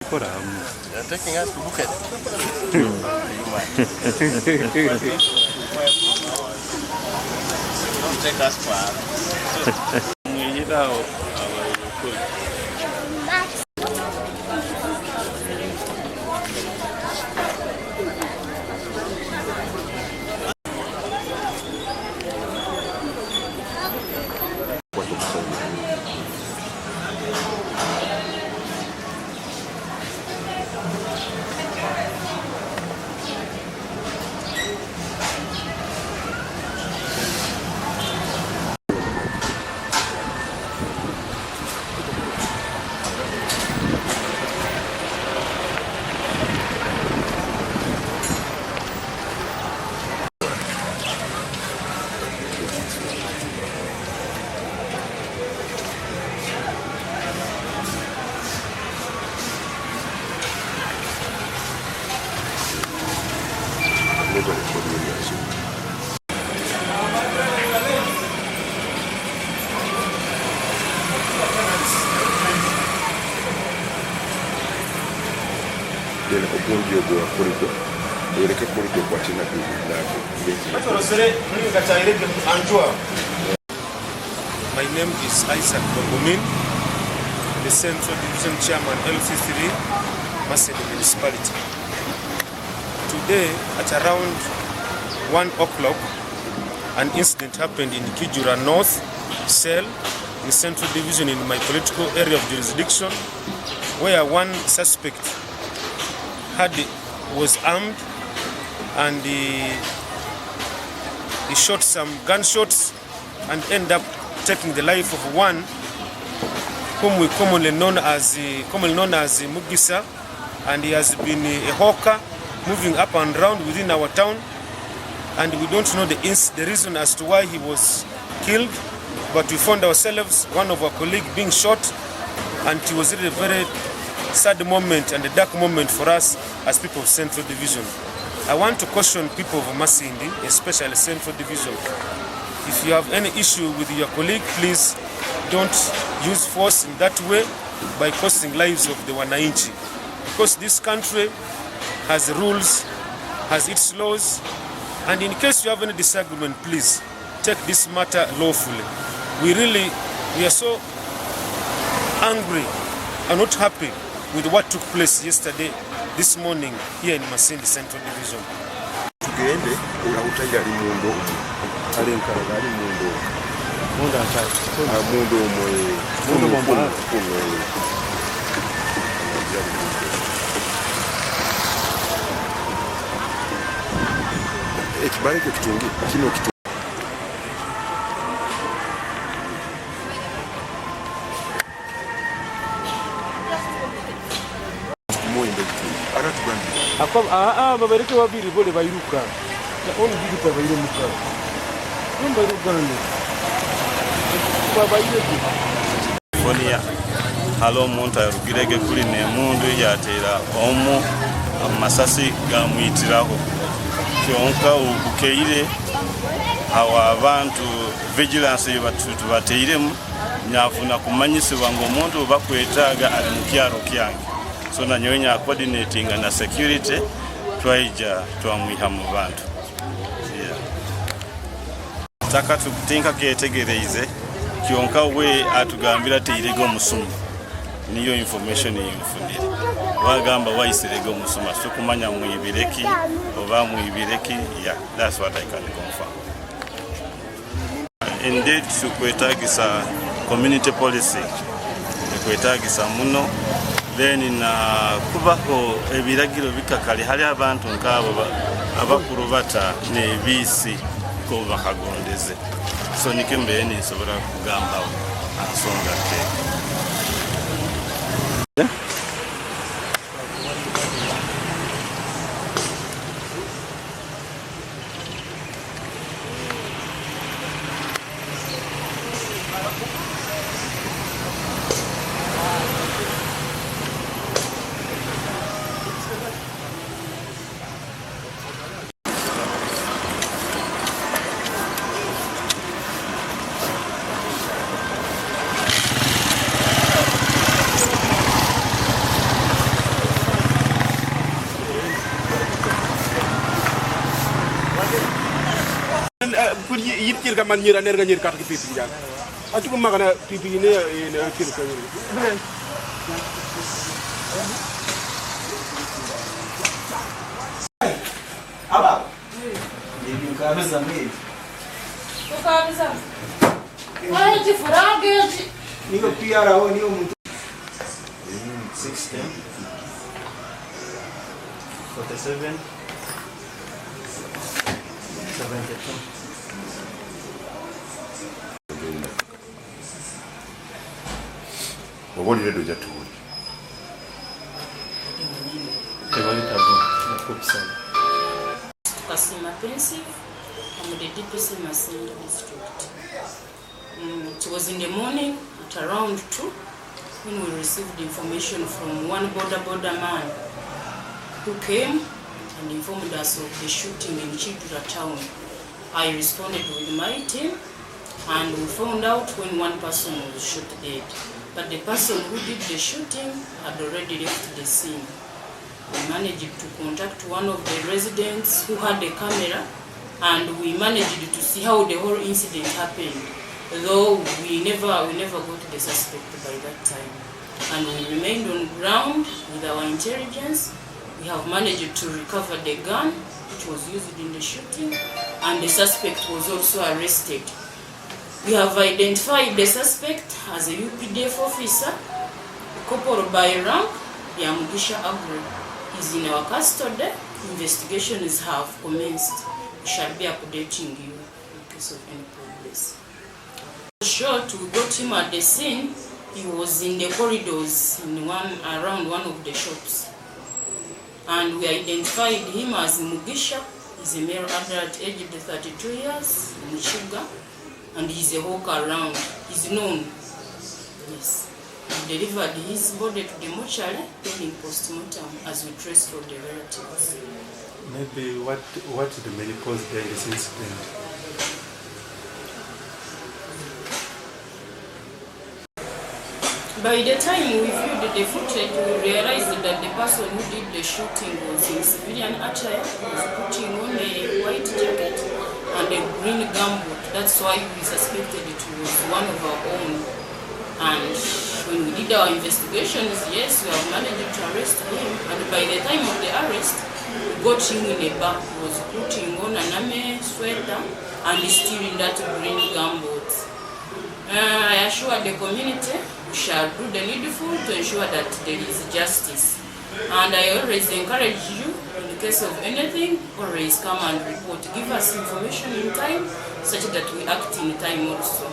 They're taking us to Bukit. Don't take us far. My name is Isaac Bogomin, the Central Division Chairman, LC3, Masinde Municipality. Today, at around 1 o'clock, an incident happened in Kijura North Cell, in Central Division in my political area of jurisdiction, where one suspect was armed and he shot some gunshots and ended up taking the life of one whom we commonly known as Mugisa, and he has been a hawker moving up and around within our town, and we don't know the reason as to why he was killed, but we found ourselves, one of our colleagues being shot, and it was really a very sad moment and a dark moment for us as people of Central Division. I want to caution people of Masinde, especially Central Division. If you have any issue with your colleague, please don't use force in that way by costing lives of the Wananchi. Because this country has rules, has its laws, and in case you have any disagreement, please take this matter lawfully. We are so angry and not happy with what took place yesterday, this morning, here in Masinde Central Division. Tugende ulautaja limundo alinkaraga limundo munda atatu mundo mwe ekibale kitungi kino kitu babareke babiri bole bayiruka oni bigita bayiruka nomba irugana babayireke fonia halo omuntu ayarugirege kuri nemundu yatera omu amasasi gamwitiraho kyonka ubukeire hawa abantu vigilance yabatutu bateiremu nyafuna kumanyisibwa ngo omuntu bakwetaga ali mu kyaro kyange. So na nyonya coordinating na security twaija twamwiha mu bantu. Taka tutinka ketegereze kyonka we atugambira teirego musumu. Niyo information yinfunire. Wagamba waisirego musuma so kumanya mwibireki oba mwibireki. Yeah, that's what I can confirm. Indeed tukwetagisa community policy. Tukwetagisa muno. Then na kubaho ebiragiro bikakali hali abantu nkabo abakuru bata ne bisi ko bakagondeze. So nikembe ni sobora kugamba ansonga te. yirkir ka man nyira nerga nyir kat ki pipi jang atu ma kana pipi ne kir ka nyir aba ni kabisa mimi kabisa wale jifurage niko pia rao niyo mtu 16 47 oboni redo jatuli Kasima Pensive, I'm the DPC Masinde district. It was in the morning at around 2 when we received information from one border man who came and informed us of the shooting in Chitula town. I responded with my team and we found out when one person was shot dead. But the person who did the shooting had already left the scene. We managed to contact one of the residents who had a camera and we managed to see how the whole incident happened, though we never got the suspect by that time. And we remained on ground with our intelligence. We have managed to recover the gun which was used in the shooting, and the suspect was also arrested. We have identified the suspect as a UPDF officer, corporal by rank, Yamugisha Agre. He's in our custody. Investigations have commenced. We shall be updating you in case of any progress. Short, we got him at the scene. He was in the corridors around one of the shops. And we identified him as Mugisha. He's a male adult aged 32 years, Michigan, and he's a hawker around. He's known. Yes. We delivered his body to the mortuary pending postmortem as we trace for the relatives. Maybe what the main cause behind this incident? By the time we viewed the footage, we realized that the person who did the shooting was in civilian attire. He was putting on a white jacket and a green gumboot. That's why we suspected it was one of our own. And when we did our investigations, yes, we have managed to arrest him. And by the time of the arrest, we got him in a bag. He was putting on an army sweater and still in that green gumboot. I assure the community we shall do the needful to ensure that there is justice. And I always encourage you, in case of anything, always come and report. Give us information in time, such that we act in time also.